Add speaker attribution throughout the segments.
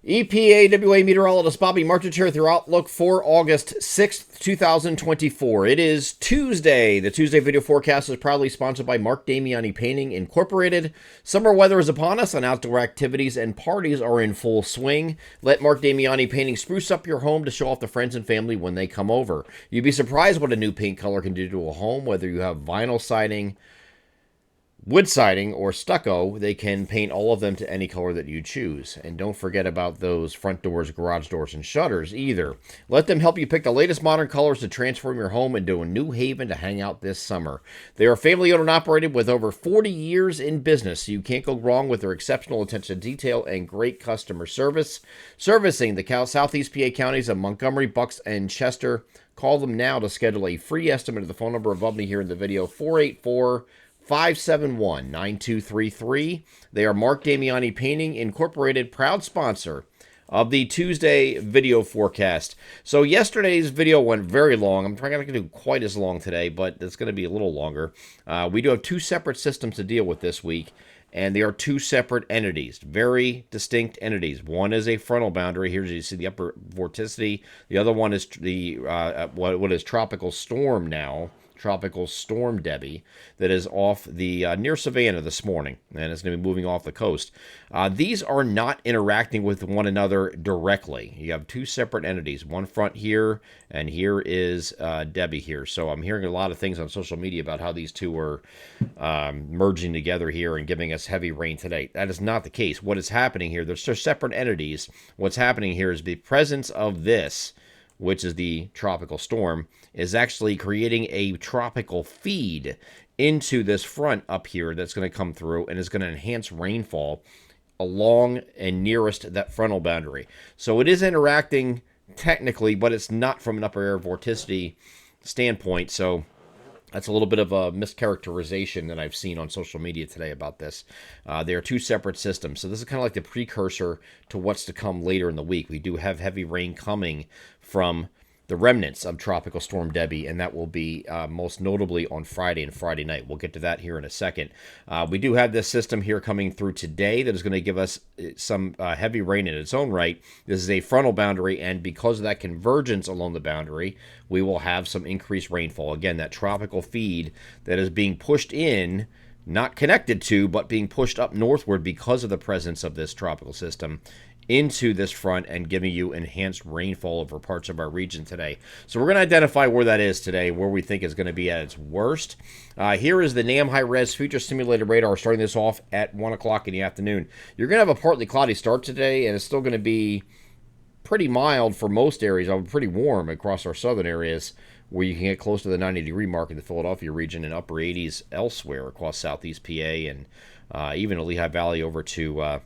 Speaker 1: EPAWA meteorologist Bobby Martich here with your outlook for August 6th, 2024. It is Tuesday. The Tuesday video forecast is proudly sponsored by Mark Damiani Painting Incorporated. Summer weather is upon us and outdoor activities and parties are in full swing. Let Mark Damiani Painting spruce up your home to show off to friends and family when they come over. You'd be surprised what a new paint color can do to a home, whether you have vinyl siding, wood siding, or stucco. They can paint all of them to any color that you choose. And don't forget about those front doors, garage doors, and shutters either. Let them help you pick the latest modern colors to transform your home into a new haven to hang out this summer. They are family owned and operated with over 40 years in business, so you can't go wrong with their exceptional attention to detail and great customer service. Servicing the Southeast PA counties of Montgomery, Bucks, and Chester. Call them now to schedule a free estimate at the phone number above me here in the video, 484-571-9233. They are Mark Damiani Painting Incorporated, proud sponsor of the Tuesday video forecast. So yesterday's video went very long. I'm probably not going to do quite as long today, but it's going to be a little longer. We do have two separate systems to deal with this week, and they are two separate entities, very distinct entities. One is a frontal boundary. Here you see the upper vorticity. The other one is the what is tropical storm now. Tropical storm Debby that is off the near Savannah this morning, and it's going to be moving off the coast. These are not interacting with one another directly. You have two separate entities, one front here, and here is Debby here. So I'm hearing a lot of things on social media about how these two are merging together here and giving us heavy rain today. That is not the case. What is happening here, they're separate entities. What's happening here is the presence of this, which is the tropical storm, is actually creating a tropical feed into this front up here that's going to come through and is going to enhance rainfall along and nearest that frontal boundary. So it is interacting technically, but it's not from an upper air vorticity standpoint. So that's a little bit of a mischaracterization that I've seen on social media today about this. They are two separate systems. So this is kind of like the precursor to what's to come later in the week. We do have heavy rain coming from the remnants of Tropical Storm Debby, and that will be most notably on Friday and Friday night. We'll get to that here in a second. We do have this system here coming through today that is going to give us some heavy rain in its own right. This is a frontal boundary, and because of that convergence along the boundary, we will have some increased rainfall. Again, that tropical feed that is being pushed in, not connected to, but being pushed up northward because of the presence of this tropical system into this front and giving you enhanced rainfall over parts of our region today. So we're going to identify where that is today, where we think is going to be at its worst. Here is the NAM high-res future simulated radar starting this off at 1 o'clock in the afternoon. You're going to have a partly cloudy start today, and it's still going to be pretty mild for most areas, pretty warm across our southern areas, where you can get close to the 90-degree mark in the Philadelphia region and upper 80s elsewhere across southeast PA and even the Lehigh Valley over to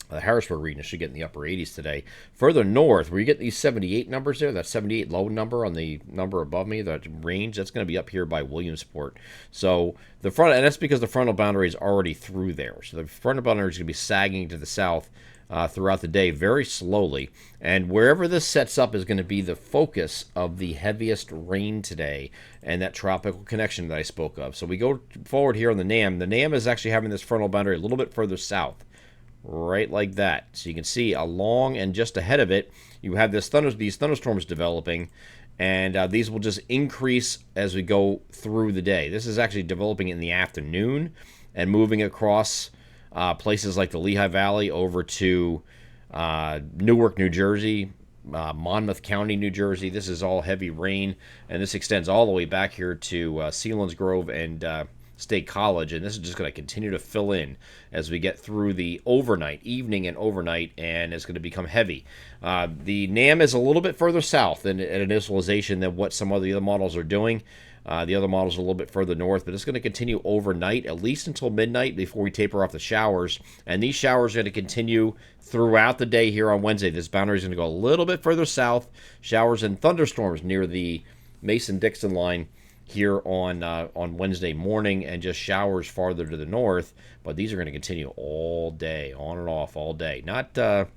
Speaker 1: the Harrisburg region should get in the upper 80s today. Further north, where you get these 78 numbers there, that 78 low number on the number above me, that range, that's going to be up here by Williamsport. So the front, and that's because the frontal boundary is already through there. So the frontal boundary is going to be sagging to the south throughout the day very slowly. And wherever this sets up is going to be the focus of the heaviest rain today and that tropical connection that I spoke of. So we go forward here on the NAM. The NAM is actually having this frontal boundary a little bit further south, right like that. So you can see along and just ahead of it, you have these thunderstorms developing, and these will just increase as we go through the day. This is actually developing in the afternoon and moving across places like the Lehigh Valley over to Newark, New Jersey, Monmouth County, New Jersey. This is all heavy rain, and this extends all the way back here to Selinsgrove and State College, and this is just going to continue to fill in as we get through the evening and overnight, and it's going to become heavy. The NAM is a little bit further south at initialization than what some of the other models are doing. The other models are a little bit further north, but it's going to continue overnight, at least until midnight before we taper off the showers, and these showers are going to continue throughout the day here on Wednesday. This boundary is going to go a little bit further south, showers and thunderstorms near the Mason-Dixon line here on Wednesday morning, and just showers farther to the north, but these are going to continue all day, on and off all day. Not a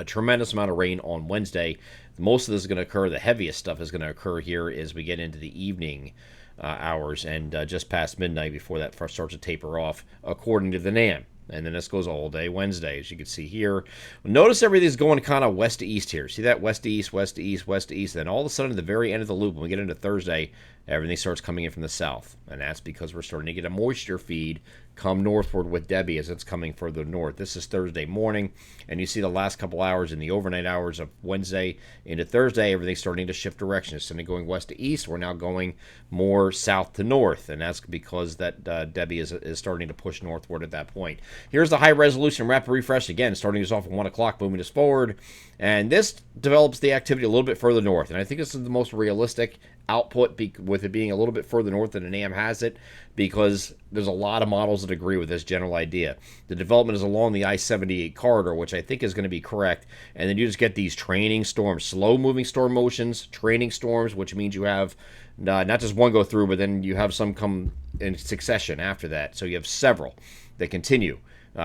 Speaker 1: tremendous amount of rain on Wednesday. Most of this is going to occur, the heaviest stuff is going to occur here as we get into the evening hours and just past midnight before that starts to taper off, according to the NAM. And then this goes all day Wednesday, as you can see here. Notice everything's going kind of west to east here. See that? West to east, west to east, west to east. Then all of a sudden, at the very end of the loop, when we get into Thursday, everything starts coming in from the south. And that's because we're starting to get a moisture feed come northward with Debby as it's coming further north. This is Thursday morning, and you see the last couple hours in the overnight hours of Wednesday into Thursday, everything's starting to shift direction. Instead of going west to east, we're now going more south to north, and that's because that Debby is starting to push northward at that point. Here's the high-resolution rapid refresh, again, starting us off at 1 o'clock, moving us forward, and this develops the activity a little bit further north, and I think this is the most realistic output with it being a little bit further north than the NAM has it, because there's a lot of models that agree with this general idea. The development is along the I-78 corridor, which I think is going to be correct, and then you just get these training storms, slow-moving storm motions, training storms, which means you have not just one go through, but then you have some come in succession after that. So you have several that continue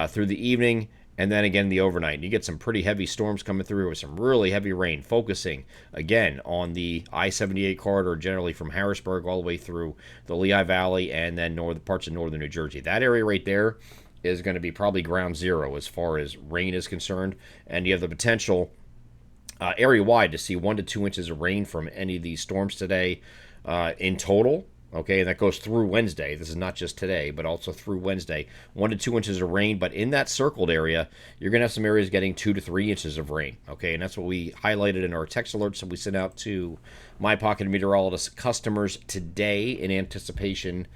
Speaker 1: through the evening, and then again the overnight. And you get some pretty heavy storms coming through with some really heavy rain, focusing again on the I-78 corridor, generally from Harrisburg all the way through the Lehigh Valley and then parts of northern New Jersey. That area right there is going to be probably ground zero as far as rain is concerned, and you have the potential area-wide to see 1 to 2 inches of rain from any of these storms today in total. Okay, and that goes through Wednesday. This is not just today, but also through Wednesday. 1 to 2 inches of rain, but in that circled area, you're going to have some areas getting 2 to 3 inches of rain. Okay, and that's what we highlighted in our text alerts that we sent out to My Pocket Meteorologist customers today in anticipation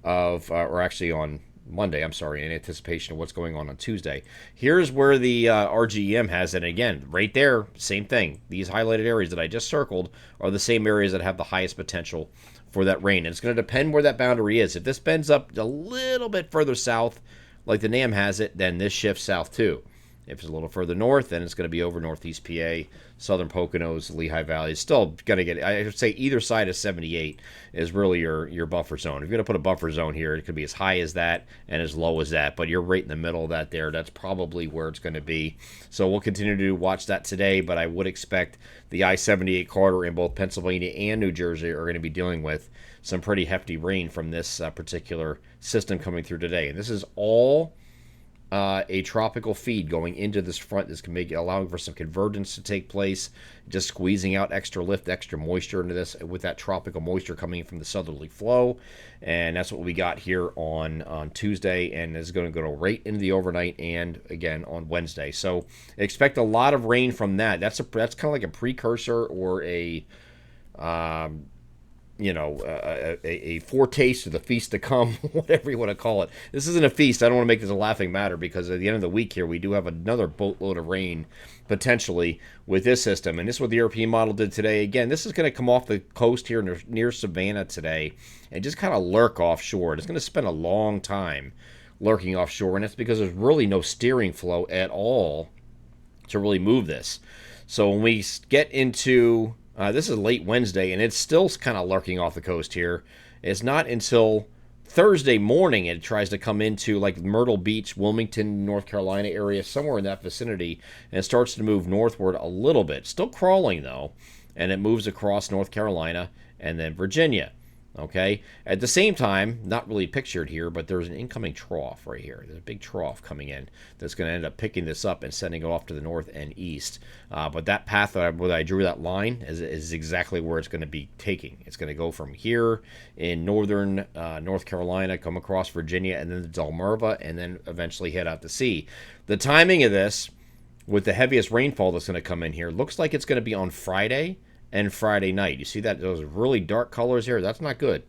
Speaker 1: of, or actually on Monday, I'm sorry, in anticipation of what's going on Tuesday. Here's where the RGEM has it. Again, right there, same thing. These highlighted areas that I just circled are the same areas that have the highest potential for that rain. And it's going to depend where that boundary is. If this bends up a little bit further south, like the NAM has it, then this shifts south too. If it's a little further north, then it's going to be over northeast PA, southern Poconos, Lehigh Valley. It's still going to get, I would say either side of 78 is really your buffer zone. If you're going to put a buffer zone here, it could be as high as that and as low as that, but you're right in the middle of that there. That's probably where it's going to be. So we'll continue to watch that today, but I would expect the I-78 corridor in both Pennsylvania and New Jersey are going to be dealing with some pretty hefty rain from this particular system coming through today. And this is all a tropical feed going into this front. This can make allowing for some convergence to take place, just squeezing out extra lift, extra moisture into this with that tropical moisture coming from the southerly flow. And that's what we got here on Tuesday, and is going to go right into the overnight and again on Wednesday. So expect a lot of rain from that. That's kind of like a precursor or a a foretaste of the feast to come, whatever you want to call it. This isn't a feast. I don't want to make this a laughing matter, because at the end of the week here, we do have another boatload of rain potentially with this system. And this is what the European model did today. Again, this is going to come off the coast here near Savannah today and just kind of lurk offshore. It's going to spend a long time lurking offshore, and that's because there's really no steering flow at all to really move this. So when we get into this is late Wednesday, and it's still kind of lurking off the coast here. It's not until Thursday morning it tries to come into like Myrtle Beach, Wilmington, North Carolina area, somewhere in that vicinity, and it starts to move northward a little bit. Still crawling, though, and it moves across North Carolina and then Virginia. Okay. At the same time, not really pictured here, but there's an incoming trough right here. There's a big trough coming in that's going to end up picking this up and sending it off to the north and east. But that path where I drew that line is exactly where it's going to be taking. It's going to go from here in northern North Carolina, come across Virginia, and then the Delmarva, and then eventually head out to sea. The timing of this, with the heaviest rainfall that's going to come in here, looks like it's going to be on Friday and Friday night. You see that those really dark colors here? That's not good.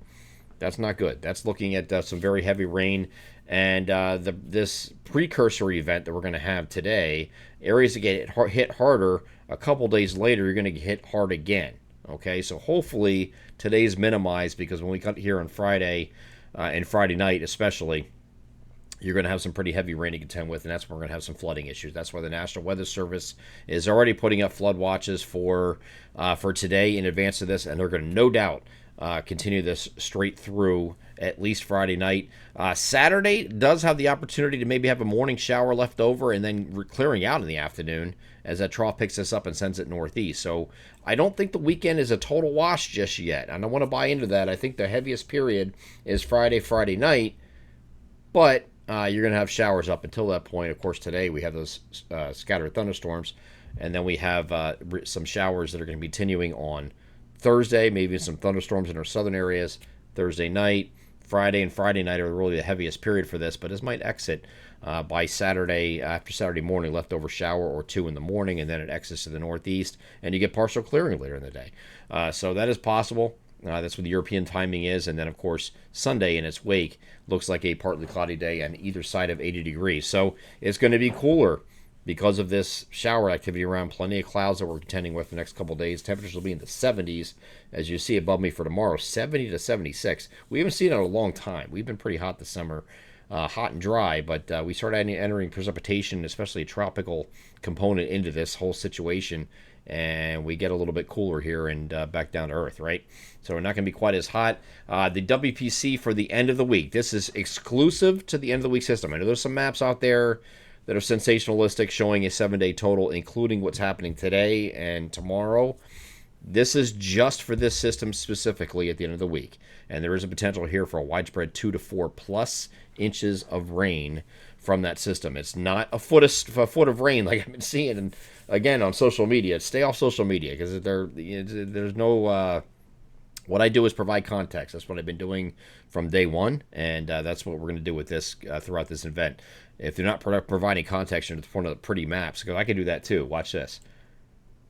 Speaker 1: That's not good. That's looking at some very heavy rain. And this precursor event that we're going to have today, areas that get hit harder, a couple days later, you're going to get hit hard again. Okay, so hopefully today's minimized, because when we cut here on Friday and Friday night especially, you're going to have some pretty heavy rain to contend with, and that's when we're going to have some flooding issues. That's why the National Weather Service is already putting up flood watches for today in advance of this, and they're going to no doubt continue this straight through at least Friday night. Saturday does have the opportunity to maybe have a morning shower left over and then clearing out in the afternoon as that trough picks this up and sends it northeast. So I don't think the weekend is a total wash just yet. I don't want to buy into that. I think the heaviest period is Friday night, but you're going to have showers up until that point. Of course, today we have those scattered thunderstorms, and then we have some showers that are going to be continuing on Thursday, maybe some thunderstorms in our southern areas Thursday night. Friday and Friday night are really the heaviest period for this, but this might exit by Saturday, after Saturday morning, leftover shower or two in the morning, and then it exits to the northeast, and you get partial clearing later in the day. So that is possible. That's what the European timing is. And then, of course, Sunday in its wake looks like a partly cloudy day on either side of 80 degrees. So it's going to be cooler because of this shower activity around. Plenty of clouds that we're contending with the next couple of days. Temperatures will be in the 70s, as you see above me for tomorrow, 70 to 76. We haven't seen it in a long time. We've been pretty hot this summer, hot and dry, but we started entering precipitation, especially a tropical component, into this whole situation, and we get a little bit cooler here and back down to earth, right? So we're not going to be quite as hot. The WPC for the end of the week. This is exclusive to the end of the week system. I know there's some maps out there that are sensationalistic, showing a 7-day total, including what's happening today and tomorrow. This is just for this system specifically at the end of the week. And there is a potential here for a widespread 2 to 4 plus inches of rain from that system. It's not a foot of rain like I've been seeing, and again, on social media. Stay off social media, because there's no... what I do is provide context. That's what I've been doing from day one, and that's what we're going to do with this throughout this event. If they're not providing context, you're one of the pretty maps, because I can do that too. Watch this.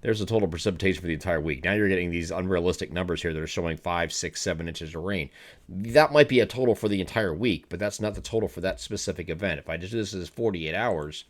Speaker 1: There's the total precipitation for the entire week. Now you're getting these unrealistic numbers here that are showing 5, 6, 7 inches of rain. That might be a total for the entire week, but that's not the total for that specific event. If I just do this as 48 hours,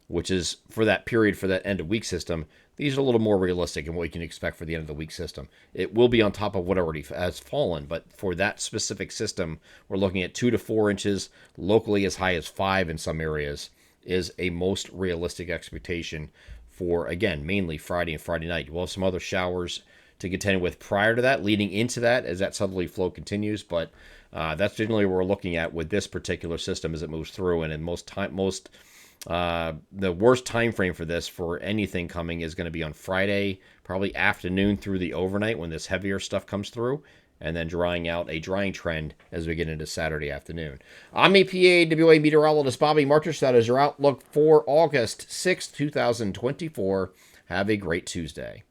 Speaker 1: which is for that period for that end of week system, these are a little more realistic in what you can expect for the end of the week system. It will be on top of what already has fallen, but for that specific system, we're looking at 2 to 4 inches, locally as high as 5 in some areas, is a most realistic expectation for, again, mainly Friday and Friday night. We'll have some other showers to contend with prior to that, leading into that, as that southerly flow continues, but that's generally what we're looking at with this particular system as it moves through. And in the worst time frame for this, for anything coming, is going to be on Friday, probably afternoon through the overnight, when this heavier stuff comes through, and then drying out, a drying trend as we get into Saturday afternoon. I'm EPAWA meteorologist Bobby Martish. That is your outlook for August 6th, 2024. Have a great Tuesday.